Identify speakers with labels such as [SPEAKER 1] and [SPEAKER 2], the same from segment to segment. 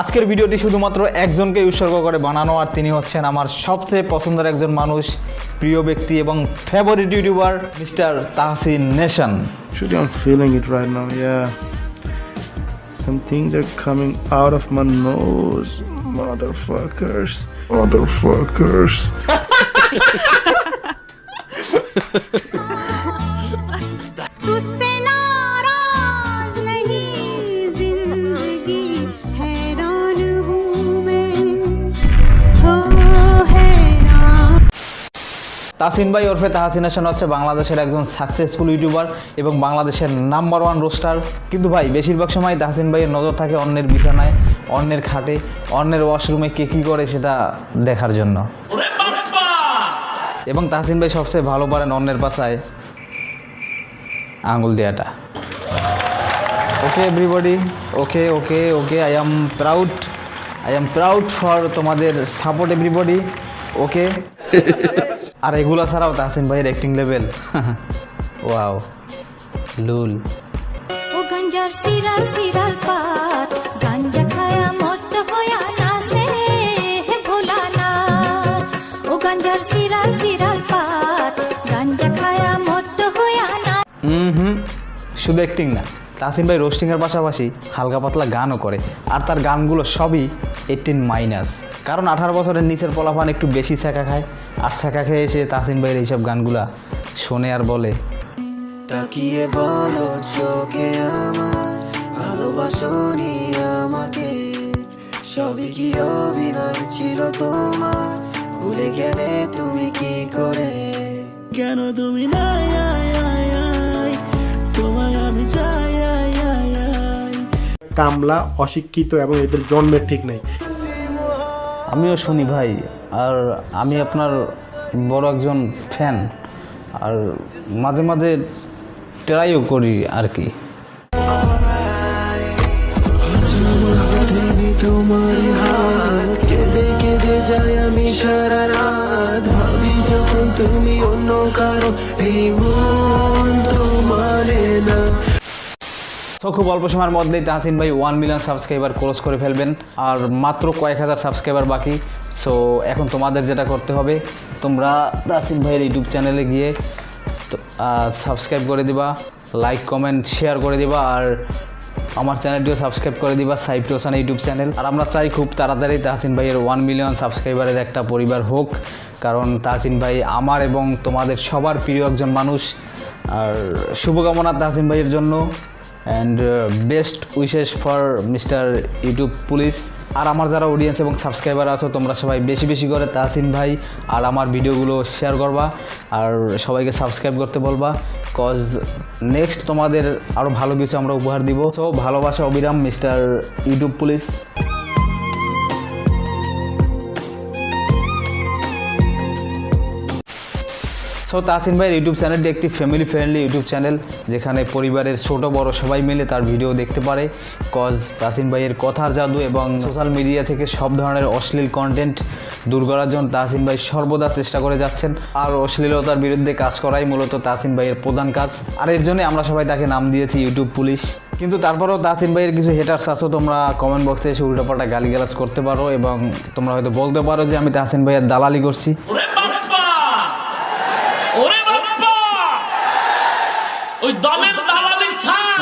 [SPEAKER 1] আজকের ভিডিওটি শুধুমাত্র একজনকে উৎসর্গ করে বানানো, আর তিনি হচ্ছেন আমার সবচেয়ে পছন্দের একজন মানুষ, প্রিয় ব্যক্তি এবং favourite YouTuber mister Tahsin nation.
[SPEAKER 2] Actually, I'm feeling it right now, yeah. Some things are coming out of my nose. Motherfuckers. Motherfuckers.
[SPEAKER 3] तुझसे नाराज नहीं जिंदगी हैरान हूँ मैं हो हैरान।
[SPEAKER 1] তাহসিন ভাই ওরফে তাহসিন নেশন হচ্ছে বাংলাদেশের একজন সাকসেসফুল ইউটিউবার এবং বাংলাদেশের নাম্বার ওয়ান রোস্টার। কিন্তু ভাই বেশিরভাগ সময় তাহসিন ভাইয়ের নজর থাকে অন্যের বিছানায়, অন্যের খাটে, অন্যের ওয়াশরুমে কে কী করে সেটা দেখার জন্য। এবং তাহসিন ভাই সবচেয়ে ভালো পারেন অন্যের পাশায় আঙুল দেওয়াটা। Okay everybody, okay okay okay, I am proud for তোমাদের সাপোর্ট এভরিবডি। ওকে। আর এগুলো ছাড়াও তাহসিন ভাইয়ের অ্যাক্টিং লেভেল ওয়াও লুল।
[SPEAKER 3] ও গঞ্জার সিরাল সিরাল পাত গাঞ্জা খায়া মত হয়া নাসে হে ভোলানাথ। ও গঞ্জার সিরাল সিরাল পাত গাঞ্জা খায়া মত হয়া না।
[SPEAKER 1] শুধু অ্যাক্টিং না, তাহসিন ভাই রোস্টিংয়ের পাশাপাশি হালকা পাতলা গানও করে, আর তার গানগুলো সবই 18 কারণ 18 বছরের নিচের পোলাপান একটু বেশি ছ্যাঁকা খায়, আর ছ্যাঁকা খেয়ে এসে তাহসিন ভাইয়ের এইসব গানগুলা শোনে আর বলে,
[SPEAKER 4] তাকিয়ে বলো চোখে আমার ভালোবাসনি আমাকে, সবই কি অভিনয় ছিল তোমার, ভুলে গেলে তুমি কি করে, কেন তুমি নাই তোমায় আমি চাই।
[SPEAKER 5] কামলা অশিক্ষিত এবং এদের জন্মের ঠিক নেই।
[SPEAKER 1] আমিও শুনি ভাই, আর আমি আপনার বড় একজন ফ্যান, আর মাঝে মাঝে ট্রাইও করি আর কি।
[SPEAKER 4] তোমার হাত কেঁদে কেঁদে যায় আমি সারা রাত, ভাবি যখন তুমি অন্য কারো এই মন তো মানে না।
[SPEAKER 1] তো খুব অল্প সময়ের মধ্যেই তাহসিন ভাই 1 মিলিয়ন সাবস্ক্রাইবার ক্রস করে ফেলবেন, আর মাত্র কয়েক হাজার সাবস্ক্রাইবার বাকি। সো এখন তোমাদের যেটা করতে হবে, তোমরা তাহসিন ভাইয়ের ইউটিউব চ্যানেলে গিয়ে সাবস্ক্রাইব করে দিবা, লাইক কমেন্ট শেয়ার করে দিবা, আর আমার চ্যানেলটিও সাবস্ক্রাইব করে দিবা, সাইফ টোসান ইউটিউব চ্যানেল। আর আমরা চাই খুব তাড়াতাড়ি তাহসিন ভাইয়ের 1 মিলিয়ন সাবস্ক্রাইবারের একটা পরিবার হোক, কারণ তাহসিন ভাই আমার এবং তোমাদের সবার প্রিয় একজন মানুষ। আর শুভকামনা তাহসিন ভাইয়ের জন্য, and best wishes for mister YouTube police. আর আমার যারা অডিয়েন্স এবং সাবস্ক্রাইবার আছো, তোমরা সবাই বেশি বেশি করে তাহসিন ভাই আর আমার ভিডিওগুলো শেয়ার করবা, আর সবাইকে সাবস্ক্রাইব করতে বলবা, কজ নেক্সট তোমাদের আরও ভালো কিছু আমরা উপহার দিব। সো ভালোবাসা অবিরাম mister YouTube police. So Tahsin ভাইয়ের ইউটিউব চ্যানেলটি একটি ফ্যামিলি ফ্রেন্ডলি ইউটিউব চ্যানেল, যেখানে পরিবারের ছোট বড় সবাই মিলে তার ভিডিও দেখতে পারে। কজ তাহসিন ভাইয়ের কথার জাদু এবং সোশ্যাল মিডিয়া থেকে সব ধরনের অশ্লীল কন্টেন্ট দূর করার জন্য তাহসিন ভাই সর্বদা চেষ্টা করে যাচ্ছেন, আর অশ্লীলতার বিরুদ্ধে কাজ করাই মূলত তাহসিন ভাইয়ের প্রধান কাজ। আর এর জন্য আমরা সবাই তাকে নাম দিয়েছি ইউটিউব পুলিশ। কিন্তু তারপরেও তাহসিন ভাইয়ের কিছু হেটার্স আছো, তোমরা কমেন্ট বক্সে এসে উল্টাপাল্টা গালিগালাজ করতে পারো, এবং তোমরা হয়তো বলতে পারো যে আমি তাহসিন ভাইয়ের দালালি করছি।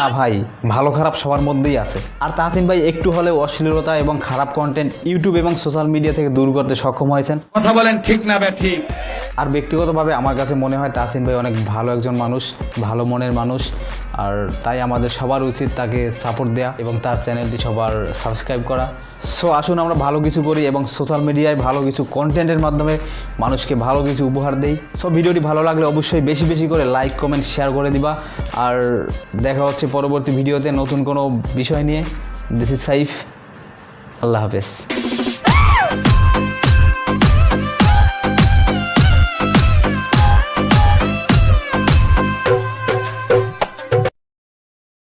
[SPEAKER 1] না ভাই, ভালো খারাপ সবার মধ্যেই আছে, আর তাহসিন ভাই একটু হলেও অশ্লীলতা এবং খারাপ কন্টেন্ট ইউটিউব এবং সোশ্যাল মিডিয়া থেকে দূর করতে সক্ষম হয়েছেন।
[SPEAKER 6] কথা বলেন ঠিক না ঠিক?
[SPEAKER 1] আর ব্যক্তিগতভাবে আমার কাছে মনে হয় তাহসিন ভাই অনেক ভালো একজন মানুষ, ভালো মনের মানুষ, আর তাই আমাদের সবার উচিত তাকে সাপোর্ট দেওয়া এবং তার চ্যানেলটি সবার সাবস্ক্রাইব করা। সো আসুন আমরা ভালো কিছু করি এবং সোশ্যাল মিডিয়ায় ভালো কিছু কন্টেন্টের মাধ্যমে মানুষকে ভালো কিছু উপহার দেই। সো ভিডিওটি ভালো লাগলে অবশ্যই বেশি বেশি করে লাইক কমেন্ট শেয়ার করে দিবা, আর দেখা হচ্ছে পরবর্তী ভিডিওতে নতুন কোনো বিষয় নিয়ে। দিস ইজ সাইফ, আল্লাহ হাফেজ।